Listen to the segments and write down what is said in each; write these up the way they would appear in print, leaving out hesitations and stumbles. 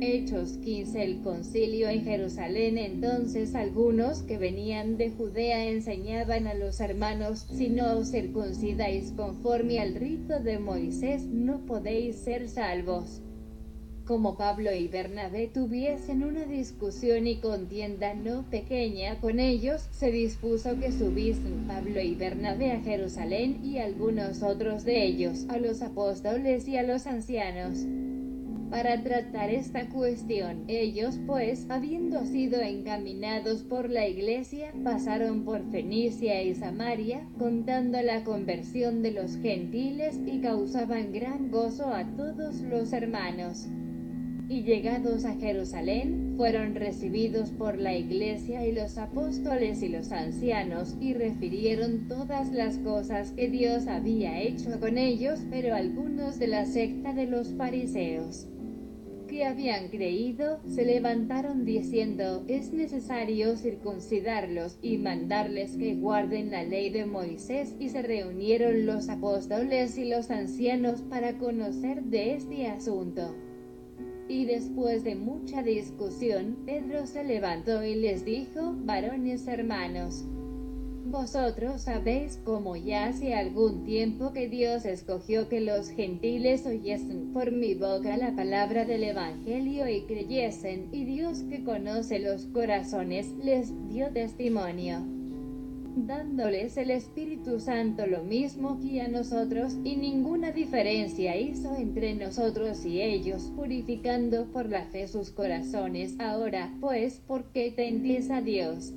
Hechos 15. El concilio en Jerusalén. Entonces algunos que venían de Judea enseñaban a los hermanos: si no os circuncidáis conforme al rito de Moisés, no podéis ser salvos. Como Pablo y Bernabé tuviesen una discusión y contienda no pequeña con ellos, se dispuso que subiesen Pablo y Bernabé a Jerusalén, y algunos otros de ellos, a los apóstoles y a los ancianos, para tratar esta cuestión. Ellos pues, habiendo sido encaminados por la iglesia, pasaron por Fenicia y Samaria, contando la conversión de los gentiles, y causaban gran gozo a todos los hermanos. Y llegados a Jerusalén, fueron recibidos por la iglesia y los apóstoles y los ancianos, y refirieron todas las cosas que Dios había hecho con ellos. Pero algunos de la secta de los fariseos, que habían creído, se levantaron diciendo: es necesario circuncidarlos y mandarles que guarden la ley de Moisés. Y se reunieron los apóstoles y los ancianos para conocer de este asunto. Y después de mucha discusión, Pedro se levantó y les dijo: varones hermanos, vosotros sabéis cómo ya hace algún tiempo que Dios escogió que los gentiles oyesen por mi boca la palabra del Evangelio y creyesen, y Dios, que conoce los corazones, les dio testimonio, dándoles el Espíritu Santo lo mismo que a nosotros, y ninguna diferencia hizo entre nosotros y ellos, purificando por la fe sus corazones. Ahora, pues, ¿por qué tentáis a Dios,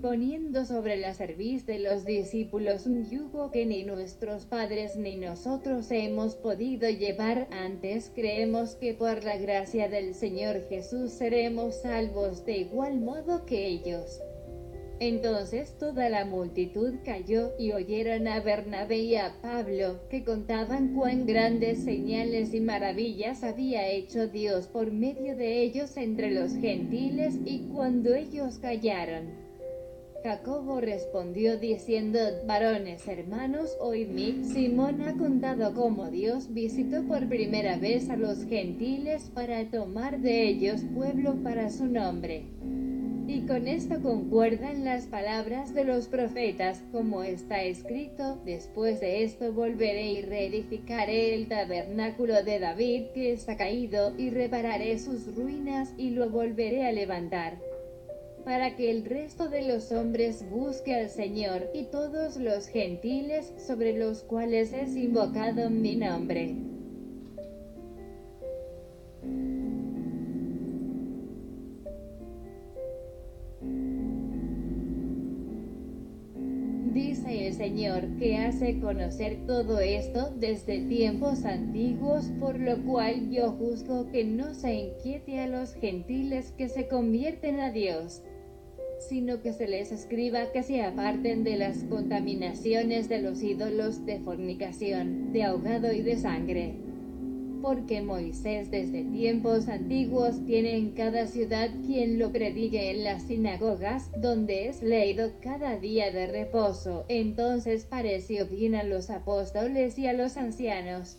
poniendo sobre la cerviz de los discípulos un yugo que ni nuestros padres ni nosotros hemos podido llevar? Antes creemos que por la gracia del Señor Jesús seremos salvos de igual modo que ellos. Entonces toda la multitud calló, y oyeron a Bernabé y a Pablo, que contaban cuán grandes señales y maravillas había hecho Dios por medio de ellos entre los gentiles. Y cuando ellos callaron, Jacobo respondió diciendo: varones hermanos, oídme. Simón ha contado cómo Dios visitó por primera vez a los gentiles para tomar de ellos pueblo para su nombre. Y con esto concuerdan las palabras de los profetas, como está escrito: después de esto volveré y reedificaré el tabernáculo de David que está caído, y repararé sus ruinas, y lo volveré a levantar, para que el resto de los hombres busque al Señor, y todos los gentiles sobre los cuales es invocado mi nombre. Dice el Señor, que hace conocer todo esto desde tiempos antiguos, por lo cual yo juzgo que no se inquiete a los gentiles que se convierten a Dios, sino que se les escriba que se aparten de las contaminaciones de los ídolos, de fornicación, de ahogado y de sangre. Porque Moisés desde tiempos antiguos tiene en cada ciudad quien lo predigue en las sinagogas, donde es leído cada día de reposo. Entonces pareció bien a los apóstoles y a los ancianos,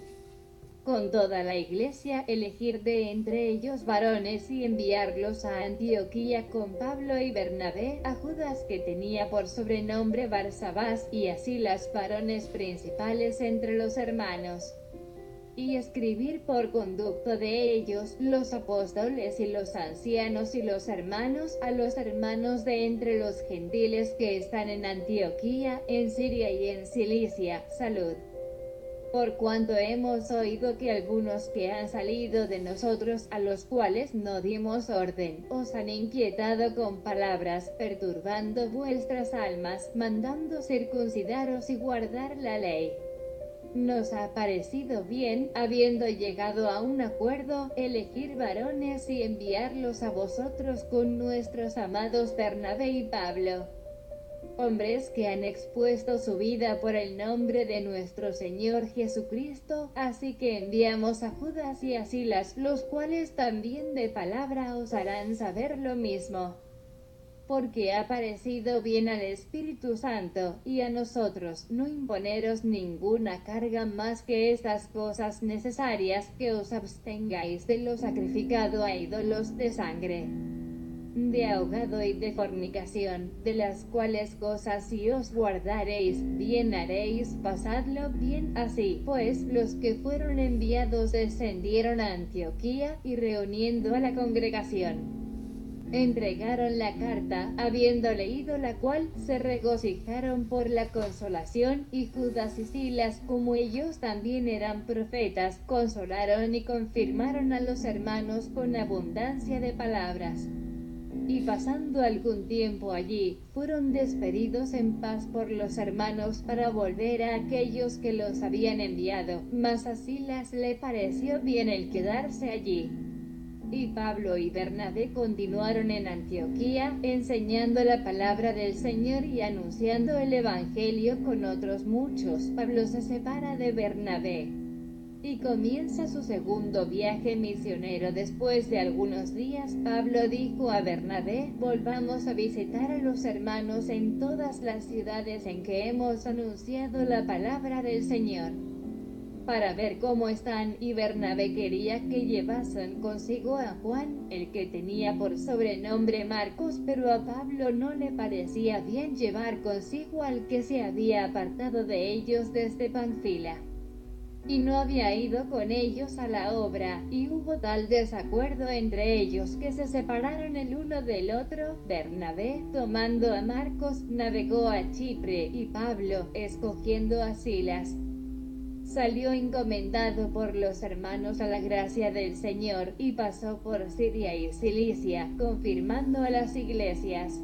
con toda la iglesia, elegir de entre ellos varones y enviarlos a Antioquía con Pablo y Bernabé, a Judas, que tenía por sobrenombre Barsabás, y a Silas, varones principales entre los hermanos, y escribir por conducto de ellos, los apóstoles y los ancianos y los hermanos, a los hermanos de entre los gentiles que están en Antioquía, en Siria y en Cilicia, salud. Por cuanto hemos oído que algunos que han salido de nosotros, a los cuales no dimos orden, os han inquietado con palabras, perturbando vuestras almas, mandando circuncidaros y guardar la ley. Nos ha parecido bien, habiendo llegado a un acuerdo, elegir varones y enviarlos a vosotros con nuestros amados Bernabé y Pablo, hombres que han expuesto su vida por el nombre de nuestro Señor Jesucristo. Así que enviamos a Judas y a Silas, los cuales también de palabra os harán saber lo mismo. porque ha parecido bien al Espíritu Santo y a nosotros no imponeros ninguna carga más que estas cosas necesarias, que os abstengáis de lo sacrificado a ídolos, de sangre, de ahogado y de fornicación, de las cuales cosas si os guardaréis, bien haréis. Pasadlo bien así, pues los que fueron enviados descendieron a Antioquía, y reuniendo a la congregación, entregaron la carta, habiendo leído la cual, se regocijaron por la consolación, y Judas y Silas, como ellos también eran profetas, consolaron y confirmaron a los hermanos con abundancia de palabras. Y pasando algún tiempo allí, fueron despedidos en paz por los hermanos para volver a aquellos que los habían enviado, mas a Silas le pareció bien el quedarse allí. Y Pablo y Bernabé continuaron en Antioquía, enseñando la palabra del Señor y anunciando el Evangelio con otros muchos. Pablo se separa de Bernabé y comienza su segundo viaje misionero. Después de algunos días, Pablo dijo a Bernabé: volvamos a visitar a los hermanos en todas las ciudades en que hemos anunciado la palabra del Señor, para ver cómo están. Y Bernabé quería que llevasen consigo a Juan, el que tenía por sobrenombre Marcos, pero a Pablo no le parecía bien llevar consigo al que se había apartado de ellos desde Panfila, y no había ido con ellos a la obra, y hubo tal desacuerdo entre ellos que se separaron el uno del otro. Bernabé, tomando a Marcos, navegó a Chipre, y Pablo, escogiendo a Silas, salió encomendado por los hermanos a la gracia del Señor, y pasó por Siria y Cilicia, confirmando a las iglesias.